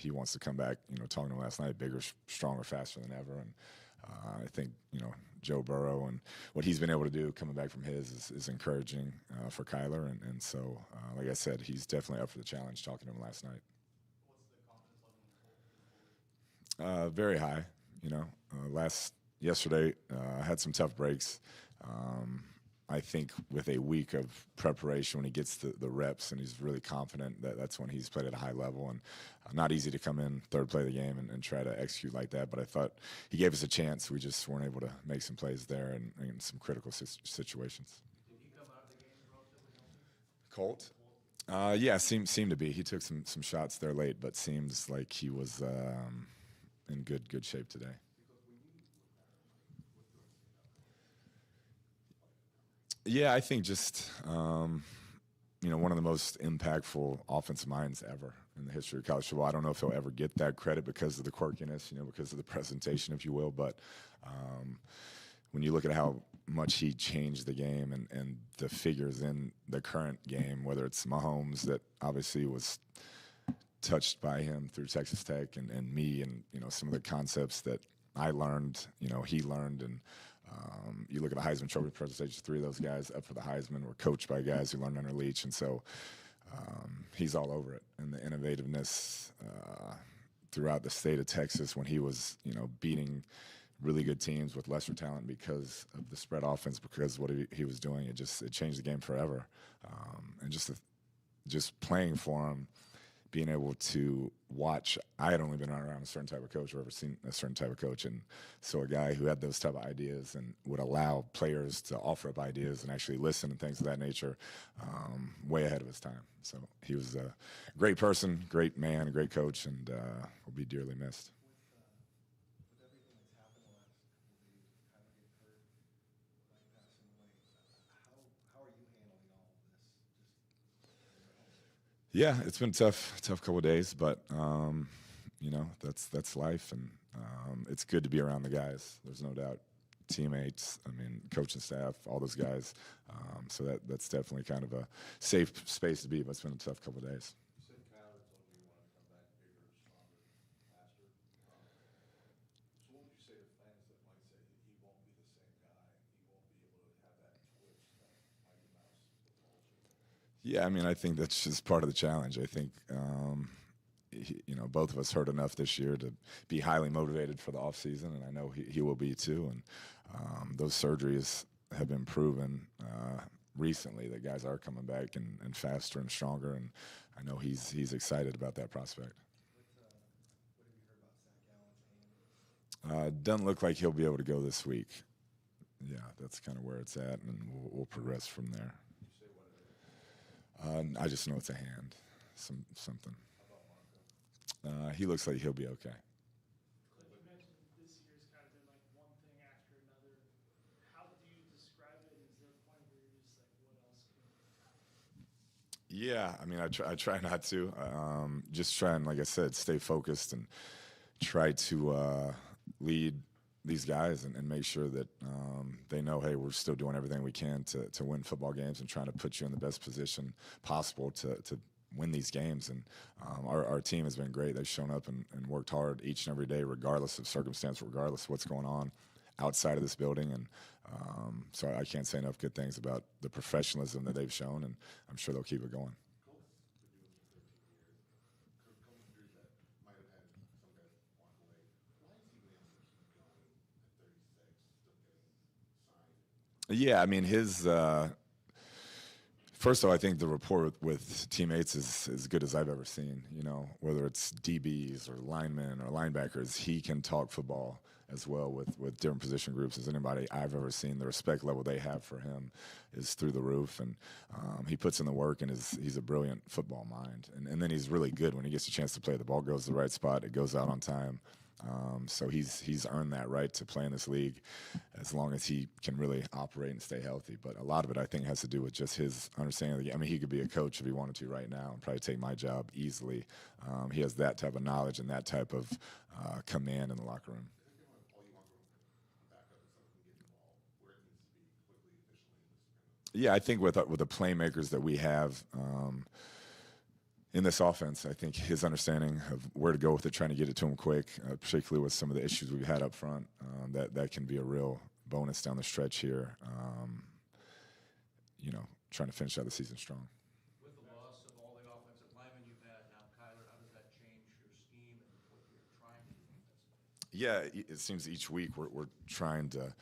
he wants to come back. Talking to him last night, bigger, stronger, faster than ever. And I think Joe Burrow and what he's been able to do coming back from his is encouraging for Kyler. And so, like I said, he's definitely up for the challenge. Talking to him last night. What's the confidence level? Very high. Yesterday, I had some tough breaks. I think with a week of preparation, when he gets the reps and he's really confident, that's when he's played at a high level. And not easy to come in third play of the game and try to execute like that. But I thought he gave us a chance. We just weren't able to make some plays there in some critical situations. Did he come out of the game relatively healthy? Colt? Yeah, seemed to be. He took some shots there late, but seems like he was in good shape today. Yeah, I think just one of the most impactful offensive minds ever in the history of college football. I don't know if he'll ever get that credit because of the quirkiness, because of the presentation, if you will. But when you look at how much he changed the game and the figures in the current game, whether it's Mahomes that obviously was touched by him through Texas Tech and me and some of the concepts that I learned, he learned. And you look at the Heisman Trophy presentation, 3 of those guys up for the Heisman were coached by guys who learned under Leach. And so he's all over it. And the innovativeness throughout the state of Texas when he was, beating really good teams with lesser talent because of the spread offense, because of what he was doing, it changed the game forever. And just playing for him, being able to watch. I had only been around a certain type of coach or ever seen a certain type of coach. And so a guy who had those type of ideas and would allow players to offer up ideas and actually listen and things of that nature, way ahead of his time. So he was a great person, great man, a great coach, and will be dearly missed. With everything that's happened the last couple of days, kind of get hurt, like passing away, how are you handling all of this? Yeah, it's been a tough couple of days, but that's life, and it's good to be around the guys. There's no doubt, teammates. I mean, coaching staff, all those guys. So that's definitely kind of a safe space to be. But it's been a tough couple of days. You said Kyler told you want to come back bigger, stronger, faster. So what would you say to fans that might say that he won't be the same guy? He won't be able to have that twitch, that Mighty Mouse football? Yeah, I mean, I think that's just part of the challenge. I think, both of us heard enough this year to be highly motivated for the offseason, and I know he will be too. And those surgeries have been proven recently that guys are coming back and faster and stronger, and I know he's excited about that prospect. What have you heard about Zach Allen's hand? Doesn't look like he'll be able to go this week. Yeah, that's kind of where it's at, and we'll progress from there. You say what it is? I just know it's a hand, something. How about Marco? He looks like he'll be okay. Cliff, you mentioned this year's kind of been like one thing after another. How do you describe it? Is there a point where you're just like, what else can happen? Yeah, I mean, I try not to. Just try and, like I said, stay focused and try to lead these guys and make sure that they know, hey, we're still doing everything we can to win football games and trying to put you in the best position possible to win these games. And our team has been great. They've shown up and worked hard each and every day, regardless of circumstance, regardless of what's going on outside of this building. And so I can't say enough good things about the professionalism that they've shown, and I'm sure they'll keep it going. Yeah, I mean, his first of all, I think the rapport with teammates is as good as I've ever seen. Whether it's DBs or linemen or linebackers, he can talk football as well with different position groups as anybody I've ever seen. The respect level they have for him is through the roof, and he puts in the work, and he's a brilliant football mind. And then he's really good when he gets a chance to play. The ball goes to the right spot, it goes out on time. So he's earned that right to play in this league as long as he can really operate and stay healthy. But a lot of it, I think, has to do with just his understanding of the game. I mean, he could be a coach if he wanted to right now and probably take my job easily. He has that type of knowledge and that type of command in the locker room. Yeah, I think with the playmakers that we have, in this offense. I think his understanding of where to go with it, trying to get it to him quick, particularly with some of the issues we've had up front, that can be a real bonus down the stretch here. Trying to finish out the season strong. With the loss of all the offensive linemen you've had now, Kyler, how does that change your scheme and what you're trying to do defensively? Yeah, it seems each week we're trying to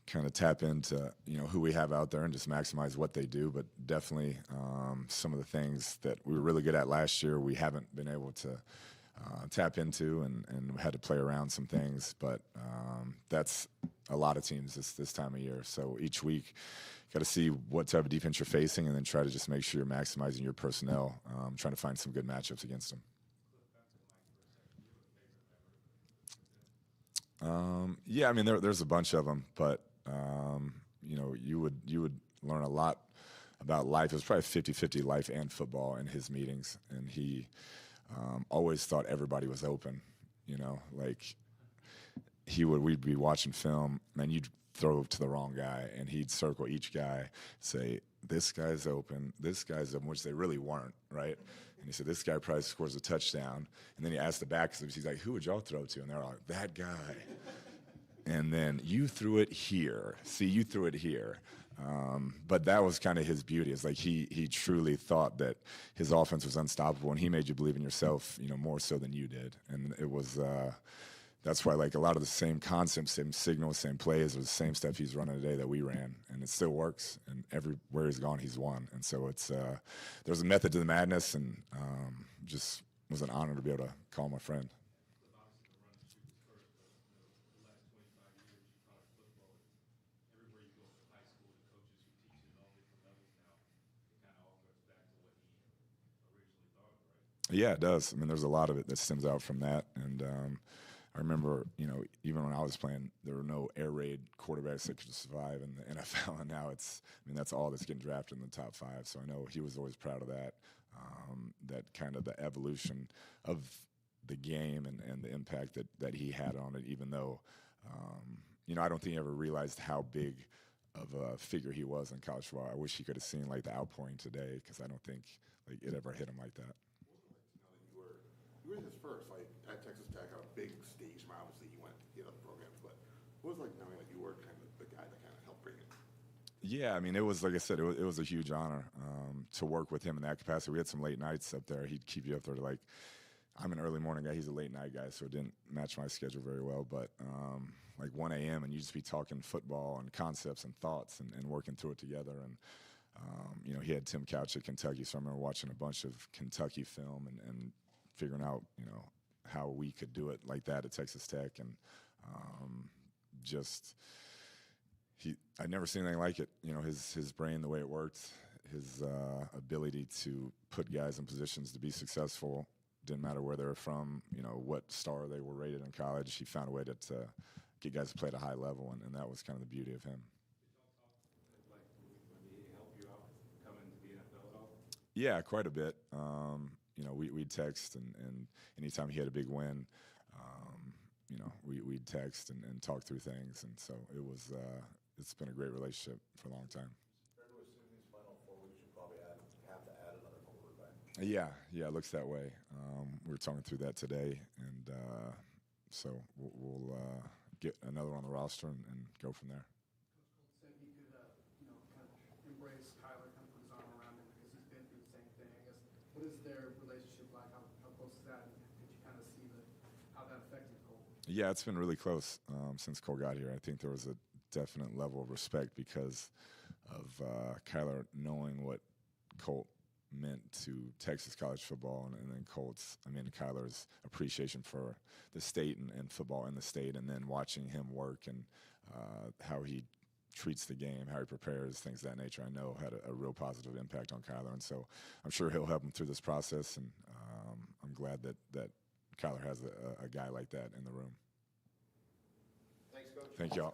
kind of tap into who we have out there and just maximize what they do. But definitely some of the things that we were really good at last year, we haven't been able to tap into, and we had to play around some things. But that's a lot of teams this time of year. So each week, got to see what type of defense you're facing, and then try to just make sure you're maximizing your personnel, trying to find some good matchups against them. Yeah, I mean there's a bunch of them, but you would learn a lot about life. It was probably 50-50 life and football in his meetings, and he always thought everybody was open. Like we'd be watching film, man, you'd throw to the wrong guy, and he'd circle each guy, say, this guy's open, which they really weren't, right? And he said, this guy probably scores a touchdown. And then he asked the backs, he's like, who would y'all throw to? And they're like, that guy. And then you threw it here. See, you threw it here. But that was kind of his beauty. It's like he truly thought that his offense was unstoppable, and he made you believe in yourself, more so than you did. And it was that's why, like, a lot of the same concepts, same signals, same plays, or the same stuff he's running today that we ran, and it still works. And everywhere he's gone, he's won. And so there's a method to the madness, and just was an honor to be able to call him a friend. Yeah, it does. I mean, there's a lot of it that stems out from that. And I remember, even when I was playing, there were no air raid quarterbacks that could survive in the NFL. And now that's all that's getting drafted in the top 5. So I know he was always proud of that, that kind of the evolution of the game and the impact that he had on it, even though, I don't think he ever realized how big of a figure he was in college football. I wish he could have seen, like, the outpouring today, because I don't think it ever hit him like that. You were his first, like, at Texas Tech on a big stage. Obviously, he went to other programs, but what was it like knowing that you were kind of the guy that kind of helped bring it? Yeah, I mean, it was, like I said, it was a huge honor to work with him in that capacity. We had some late nights up there. He'd keep you up there. Like, I'm an early morning guy. He's a late night guy, so it didn't match my schedule very well. But like 1 a.m. and you just be talking football and concepts and thoughts and working through it together. And he had Tim Couch at Kentucky, so I remember watching a bunch of Kentucky film and figuring out, how we could do it like that at Texas Tech. And I'd never seen anything like it. His brain, the way it worked, his ability to put guys in positions to be successful. Didn't matter where they were from, what star they were rated in college. He found a way to get guys to play at a high level, and that was kind of the beauty of him. Did he help you out coming to the NFL at all? Yeah, quite a bit. We'd text, and anytime he had a big win, we'd text and talk through things. And so it's been a great relationship for a long time. Fair to assume these final 4 weeks you probably have to add another quarterback. Yeah, it looks that way. We were talking through that today, and so we'll get another on the roster and go from there. Coach Colt said he could, kind of embrace Kyler, kind of put his arm around him because he's been through the same thing. I guess, what is their relationship like? How close is that? And could you kind of see how that affected Colt? Yeah, it's been really close since Cole got here. I think there was a definite level of respect because of Kyler knowing what Colt meant to Texas college football, and then Kyler's appreciation for the state and football in the state, and then watching him work and how he treats the game, how he prepares, things of that nature, I know had a real positive impact on Kyler. And so I'm sure he'll help him through this process, and I'm glad that Kyler has a guy like that in the room. Thanks, Coach. Thank y'all.